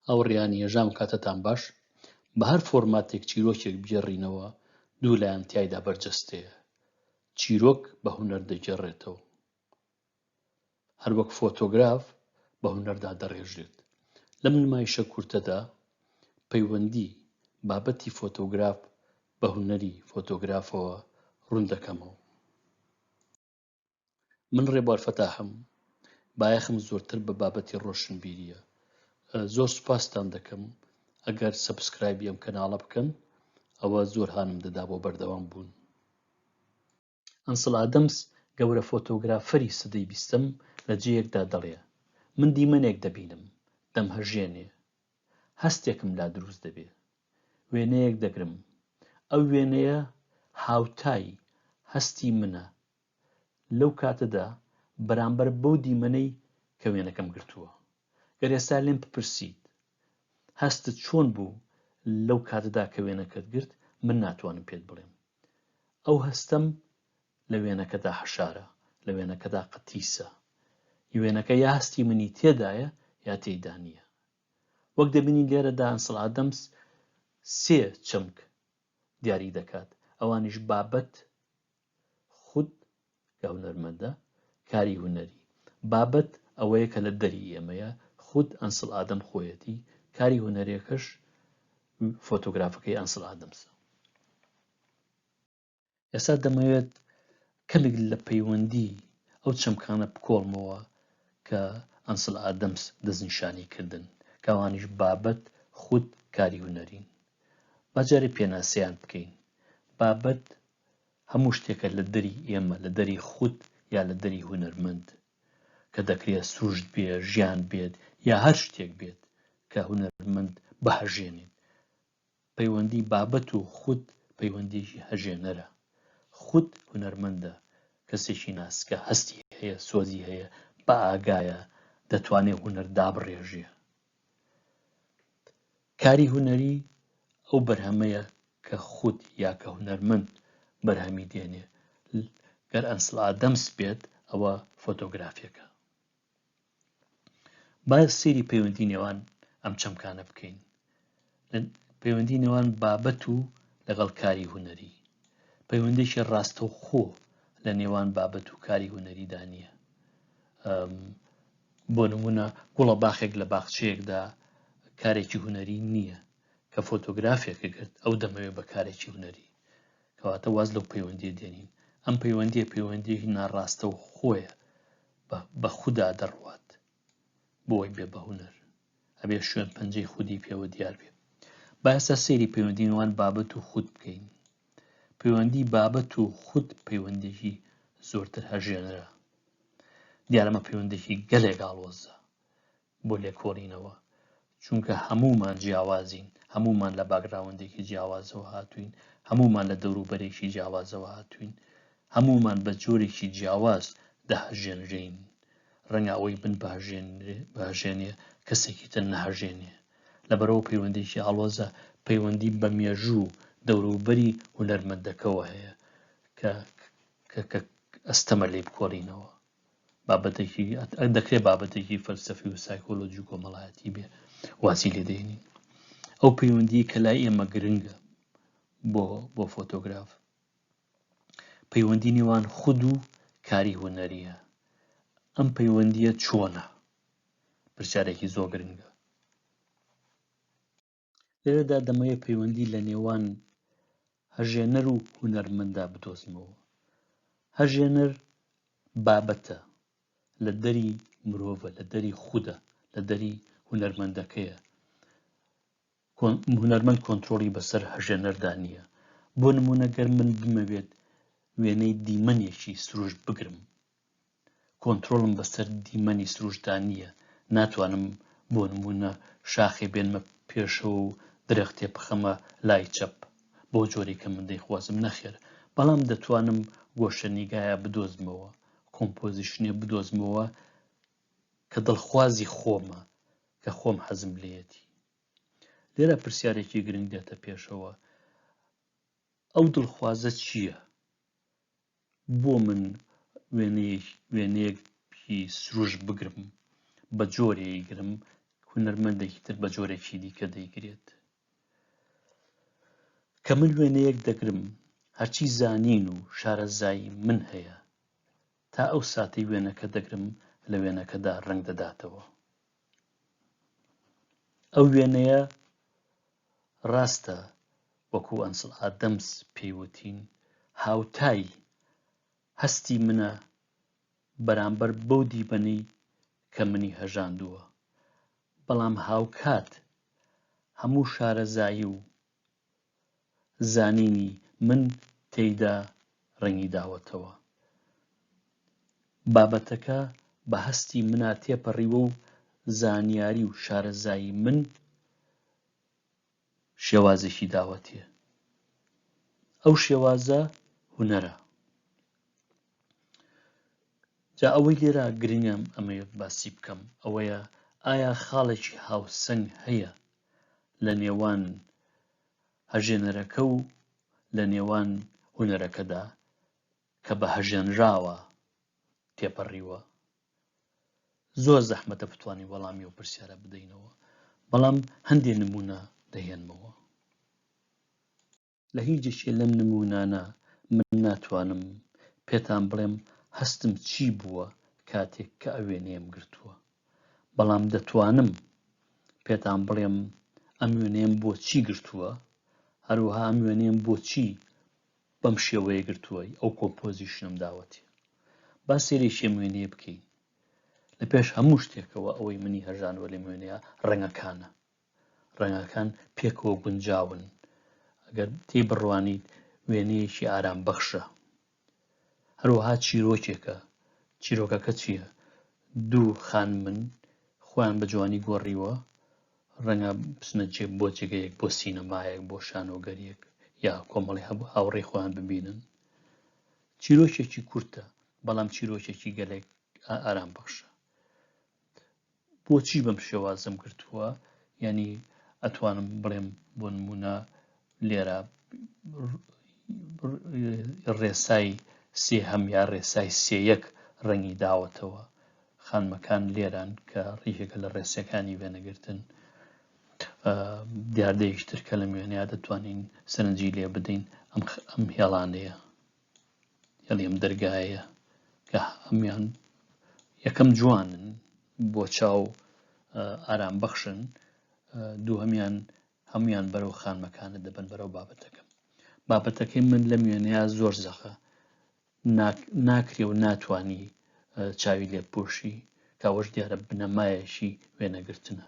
ئەوڕیان هێژام کاتتان باش بە هەر فۆرماتێک چیرۆکێک بگێڕینەوە دوو لایەن تیایدا بەرجەستەیە چیرۆک بە هونەر دەگێڕێتەوە هەر وەک فۆتۆگراف بە هونەردا دەڕێژێت لەم نمایشە کورتەدا پەیوەندی بابەتی فۆتۆگراف بە هونەری فۆتۆگرافەوە ڕوون دەکەمەوە من ڕێبوار فەتاحم بایەخم زۆرتر بە بابەتی ڕۆشنبیریە زۆر سوپاستان دەکەم ئەگەر سەبسکرایبی ئەم کەناڵە بکەن ئەوە زۆر هانم دەدا بۆ بەردەوام بوون ئەنسڵ ئادەمس گەورە فۆتۆگرافەری سەدەی بیستەم لە جێیەکدا دەڵێ من دیمەنێک دەبینم دەمهەژێنێ هەستێکم لا دروست دەبێ وێنەیەک دەگرم ئەو وێنەیە هاوتای هەستی منە لەو کاتەدا بەرامبەر بەو دیمەنەی کە وێنەکەم گرتووە گەر ئێستا لێم بپرسیت هەستت چۆن بوو لەو کاتەدا کە وێنەکەت گرت من ناتوانم پێت بڵێم ئەو هەستەم لە وێنەکەدا حەشارە لە وێنەکەدا قەتیسە وێنەکە یا هەستی منی تێدایە یا تێیدا نییە وەک دەبینی لێرەدا ئەنسڵ ئادەمس سێ چەمک دیاری دەکات ئەوانیش بابەت خود کە هونەرمەندە کاری هونەری بابەت ئەوەیە کە لە دەری ئێمەیە خود ئەنسڵ ئادەم خۆیەتی کاری هونەرێکەش فۆتۆگرافەکەی ئەنسڵ ئادەمسە ئێستا دەمەوێت کەمێک لە پەیوەندی ئەو چەمکانە بکۆڵمەوە کە ئەنسڵ ئادەمس دەستنیشانی کردن کە ئەوانیش بابەت خود کاری هونەرین با جارێ پێناسیان بکەین بابەت هەموو شتێکە لە دەری ئێمە لە دەری خود یا لە دەری هونەرمەند کە دەکرێت سروشت بێ ژیان بێت یا هەر شتێک بێت کە هونەرمەند بەهەژێنێت پەیوەندی بابەت و خود پەیوەندیشی هەژێنەرە خود هونەرمەندە کەسێکی ناسکە هەستی هەیە سۆزی هەیە بە ئاگایە دەتوانێت هونەر دابڕێژێ کاری هونەری ئەو بەرهەمەیە کە خود یا کە هونەرمەند بەرهەمی دێنێ گەر ئەنسڵ ئادەمس بێت ئەوە فۆتۆگرافیەکە با سەیری پەیوەندی نێوان ئەم چەمکانە بکەین پەیوەندی نێوان بابەت و لەگەڵ کاری هونەری پەیوەندێکی ڕاستەوخۆ لە نێوان بابەت و کاری هونەریدا نییە بۆ نمونە گوڵە باخێک لە باخچەیەکدا کارێکی هونەری نییە کە فۆتۆگرافێکە گرت ئەو دەمەوێت بە کارێکی هونەری کەواتە واز لەو پەیوەندیە دێنین ئەم پەیوەندیە پەیوەندیەکی ناڕاستە و خۆیە بە خودا دەڕوات بۆی بێ بە هونەر ئەبێ شوێن پەنجەی خودی پێوە دیار بێ با ئێستا سەیری پەیوەندی نێوان بابەت و خود بکەین پەیوەندی بابەت و خود پەیوەندێکی زۆرتر هەژێنەرە دیارەمە پەیوەندێکی گەلێک ئاڵۆزە بۆ لێکۆڵینەوە چونکە هەمومان جیاوازین هەمومان لە باگراوندێکی جیاوازەوە هاتوین هەمومان لە دەوروبەرێکی جیاوازەوە هاتوین هەمومان بە جۆرێکی جیاواز دەهەژێنرین ڕەنگە ئەوەی بن بەهەژێنێ کەسێکی تر نەهەژێنێ لەبەرەوە پەیوەندێکی ئاڵۆزە پەیوەندی بە مێژوو دەوروبەری هونەرمەندەکەەوە هەیە کە ئەستەمە لێ بکۆڵینەوە بابەتێکی دەکرێت بابەتێکی فەلسەفی و سایکۆلۆجی و کۆمەڵایەتی بێ واسی لێ دێنین ئەو پەیوەندی کە لای ئێمە گرنگە بۆ فۆتۆگراف پەیوەندی نێوان خود و کاری هونەریە ئەم پەیوەندیە چۆنە پرسیارێکی زۆر گرنگە لێرەدا دەمەوێت پەیوەندی لە نێوان هەژێنەر و هونەرمەندا بدۆزمەوە هەژێنەر بابەتە لە دەری مرۆڤە لە دەری خودە لە دەری هونەرمەندەکەیە هونەرمەند کۆنترۆڵی بەسەر هەژێنەردا نییە بۆ نمونە گەر من بمەوێت وێنەی دیمەنێکی سروشت بگرم کۆنترۆڵم بەسەر دیمەنی سروشتدا نییە ناتوانم بۆ نمونە شاخێ بێنمە پێشەوە و درەختێ بخەمە لای چەپ بۆ جۆرێک کە من دەیخوازم نەخێر بەڵام دەتوانم گۆشە نیگایە بدۆزمەوە کۆمپۆزیشنێ بدۆزمەوە کە دڵخوازی خۆمە کە خۆم حەزم لێیەتی لێرە پرسیارێکی گرنگ دێتە پێشەوە ئەو دڵخوازە چییە بۆ من وێنەیەکی سروش بگرم بە جۆرێکی گرم هونەرمەندێکی تر بە جۆرێکی دیکە دەیگرێت. کە من وێنەیەک دەگرم هەرچی زانین و شارەزایی من هەیە تا ئەو ساتەی وێنەکە دەگرم لە وێنەکەدا ڕەنگ دەداتەوە. ئەو وێنەیە ڕاستە وەکو ئەنسڵ ئادەمس پێیوتین هاوتای هەستی منە بەرامبەر بەو دیبەنەی کە منی هەژاندووە، بەڵام هاوکات هەموو شارەزایی و زانینی من تێیدا ڕەنگی داوەتەوە. بابەتەکە بە هەستی منە تێپەڕیوە و زانیاری و شارەزایی من شێوازێکی داوەتیە. ئەو شێوازە هونەرە. جا ئەوەی لێرە گرنگم ئەمەوێت باسی بکەم ئەوەیە ئایا خاڵێکی هاوسەنگ هەیە لە نێوان هەژێنەرەکە و لە نێوان هونەرەکەدا کە بە هەژێنراوە تێپەڕیوە؟ زۆر زەحمەتە بتوانین وەڵامی ئەو پرسیارە بدەینەوە، بەڵام هەندێک نمونە دەهێنمەوە. لە هیچێکی لەم نمونانە من ناتوانم پێتان بڵێم هەستم چی بووە کاتێک کە ئەو وێنەیەم گرتووە، بەڵام دەتوانم پێتان بڵێم ئەم وێنەیەم بۆ چی گرتووە، هەروەها ئەم وێنەیەم بۆچی بەم شێوەیە گرتووە، ئەو کۆمپۆزیشنم داوەتیە. با سێرێکی ئەم وێنەیە بکەین. لە پێش هەموو شتێکەوە ئەوەی منی هەژاندووە لەم وێنەیە ڕەنگەکانە. ڕەنگەکان پێکەوە گونجاون. ئەگەر تێبڕوانیت وێنەیەکی ئارامبەخشە. هەروەها چیرۆکێکە. چیرۆکەکە چییە؟ دوو خانمن خۆیان بە جوانی گۆڕیوە، ڕەنگە بچنە بۆ جێگەیەک، بۆ سینەمایەک، بۆ شانۆگەریەک یا کۆمەڵی هاوڕێی خۆیان ببینن. چیرۆکێکی کورتە، بەڵام چیرۆکێکی گەلێک ئارامبەخشە. بۆچی بەم شێوازەم گرتووە؟ یعنی ئەتوانم بڵێم بۆ نمونە لێرە ڕێسای سێهەم یا ڕێسای سێیەک ڕەنگی داوەتەوە. خانمەکان لێران کە ڕیژێکە لە ڕێسیەکانی وێنەگرتن. دیاردەیەکی تر کە لەم وێنەیە دەتوانین سەرنجی لێ بدەین ئەم هێڵانەیە، هێڵی ئەم دەرگایە کە هەمویان یەکەم جوانن، بۆ چاو ئارامبەخشن، دوو هەمویان بەرەو خانمەکانە دەبن، بەرەو بابەتەکە. بابەتەکەی من لەم وێنەیە زۆر زەخە، ناکرێ و ناتوانی چاوی لێ بپۆشی، کاوەش دیارە بنەمایەکی وێنەگرتنە.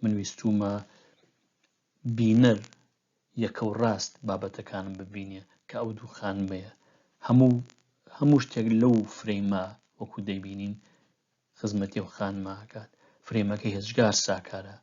من ویستومە بینەر یەکە و ڕاست بابەتەکانم ببینێ کە ئەو دوو خانمەیە هەموو شتێک لەو فرەیمە وەکو دەیبینین خزمەتی ئەو خانمە ئاکات. فرێمەکەی هێزگار ساکارە،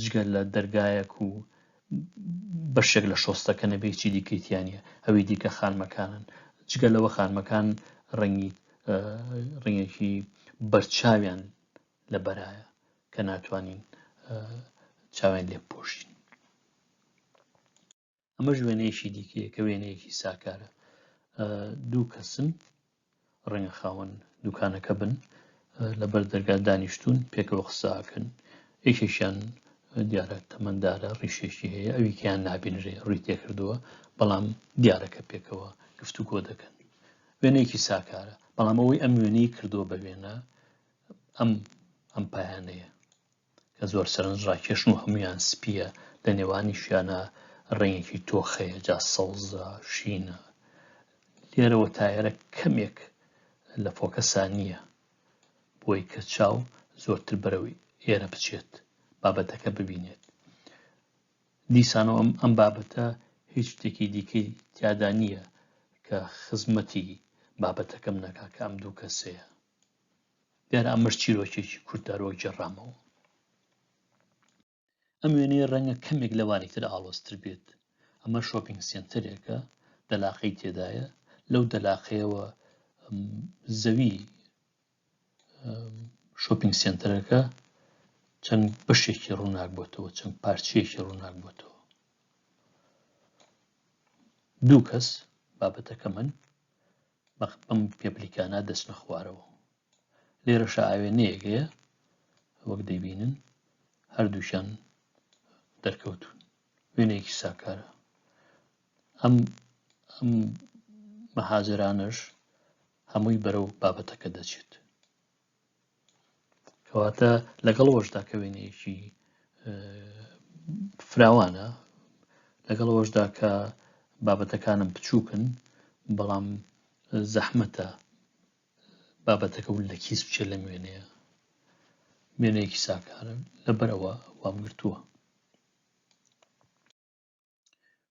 جگە لە دەرگایەک و بەشێک لە شۆستەکە نەبێ چی دیکەیتیانە، ئەوەی دیکە خانمەکانن. جگە لەوە خانمەکان ڕەنگێکی بەرچاویان لە بەرایە کە ناتوانین چاویان لێ بپۆشین. ئەمەش وێنەیەکی دیکەیە کە وێنەیەکی ساکارە. دوو کەسن ڕەنگە خاوەن دوکانەکە بن، لەبەر دەرگا دانیشتون پێکەوە قسەکەن. یەکێکیان دیارە تەمەندارە، ڕیشێکی هەیە، ئەویکیان نابینرێ، ڕووی تێکردووە، بەڵام دیارەکە پێکەوە گفتوگۆ دەکەن. وێنەیەکی ساکارە، بەڵام ئەوەی ئەم وێنەی کردووە بە وێنە ئەم پایانەیە کە زۆر سەرنجڕاکێشن و هەمویان سپیە، لە نێوانیشیانە ڕەنگێکی تۆخەیە، جا سەوزە، شینە. لێرەوە تایەرە کەمێک لە فۆکەسا نییە بۆی کە چاو زۆرتر بەرەوەی ئێرە بچێت، بابەتەکە ببینێت. دیسانەوە ئەم بابەتە هیچ شتێکی دیکەی تیادا نییە کە خزمەتی بابەتەکەم نەکا کە ئەم دوو کەسەیە. دیارە ئەمەش چیرۆکێکی کورتدارۆک جێڕامەوە. ئەم وێنەیە ڕەنگە کەمێک لەوانی تر ئاڵۆزتر بێت. ئەمە شۆپینگ سێنتەرێکە، دەلاقەی تێدایە، لەو دەلاقەیەوە زەوی شۆپینگ سێنتەرەکە چەند بەشێکی ڕووناک بۆتەوە، چەند پارچەیەکی ڕووناک بۆتەوە. دوو کەس بابەتەکە من بەم پێپلیکانە دەچنە خوارەوە. لێرەشە ئاوێنەیەک هەیە وەک دەیبینن، هەردووشیان دەرکەوتون وێنەیەکی ساکارە ئەم مەهاجرانش هەمووی بەرەو بابەتەکە دەچێت کەواتە لەگەڵەوەشدا کە وێنەیەکی فراوانە لەگەڵەوەشدا کە بابەتەکانم بچووکن بەڵام زەحمەتە بابەتەکە لە کیس بچێت لەم وێنەیە وێنەیەکی ساکارە لەبەرەوە وام گرتووە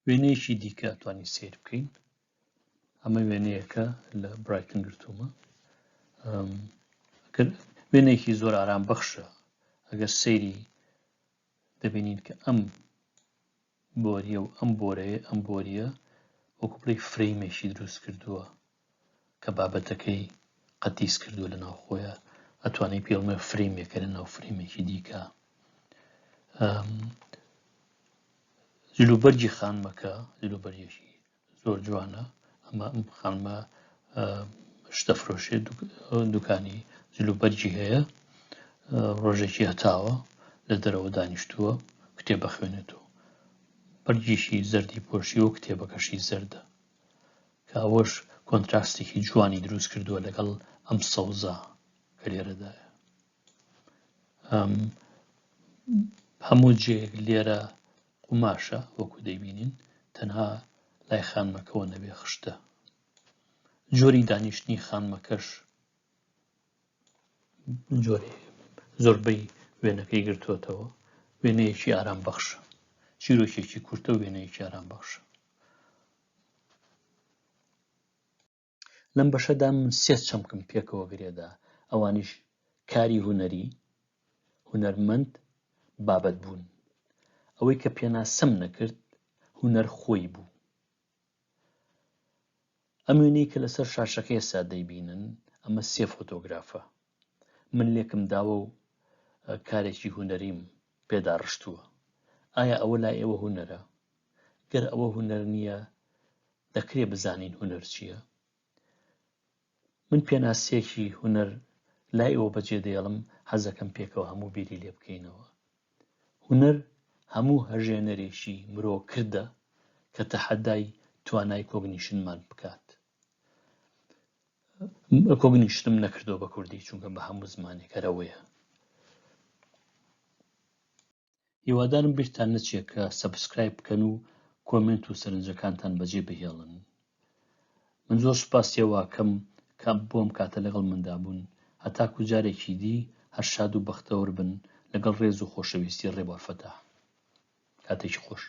وێنەیەکی دیکە ئەتوانین سیر بکەین ئەمە وێنەیەکە لە برایتن گرتوومە وێنەیەکی زۆر ئارام بەخشە ئەگەر سەیری دەبینین کە ئەم بۆریە و ئەم بۆریە وەکو بڵێ فرەیمێکی دروست کردووە کە بابەتەکەی قەتیس کردووە لە ناو خۆیە ئەتوانین پێ بڵێین فرەیمێکە لە ناو فرەیمێکی دیکە جلوبەرجی خانمەکە جلوبەرجێکی زۆر جوانە ئەمە ئەم خانمە شتەفرۆشێ دوکانی جلوبەرجی هەیە ڕۆژێکی هەتاوە لە دەرەوە دانیشتووە کتێب بەخوێنێتەوە بەرجیشی زەردی پۆشی و کتێبەکەشی زەردە کە ئەوەش کۆنتراستێکی جوانی دروست کردووە لەگەڵ ئەم سەوزە کە لێرەدایە هەموو جێک لێرە قوماشە وەکو دەیبینین تەنها لای خانمەکەەوە نەبێ خشتە جۆری دانیشتنی خانمەکەش زۆربەی وێنەکەی گرتووەتەوە وێنەیەکی ئارام بەخشە چیرۆکێکی کورتە و وێنەیەکی ئارام بەخشە لەم بەشەدا من سێ چەمکم پێکەوە گرێدا ئەوانیش کاری هونەری هونەرمەند بابەت بوون ئەوەی کە پێناسەم نەکرد هونەر خۆی بوو ئەم وێنەی کە لەسەر شاشەکە ئێستا دەیبینن ئەمە سێ فۆتۆگرافە من لێکم داوە و کارێکی هونەریم پێدا ڕشتووە ئایا ئەوە لای ئێوە هونەرە گەر ئەوە هونەر نییە دەکرێ بزانین هونەر چییە من پێناسێکی هونەر لای ئێوە بەجێ دێڵم حەزەکەم پێکەوە هەموو بیری لێ بکەینەوە هونەر هەموو هەژێنەرێکی مرۆ کردە کە تەحەدای توانای کۆگنیشنمان بکات کۆگنیشنم نەکردەوە بە کوردی چونکە بە هەموو زمانێک هەرەوەیە هیوادارم بیرتان نەچێت کە سەبسکرایب بکەن و کۆمنت و سەرنجەکانتان بەجێ بهێڵن من زۆر سوپاسیەوە کەم بۆم کاتە لەگەڵ مندا بوون هەتاکو جارێکی دی هەر شاد و بەختەوەر بن لەگەڵ ڕێز و خۆشەویستی ڕێبەر فەتاح کاتێکی خۆش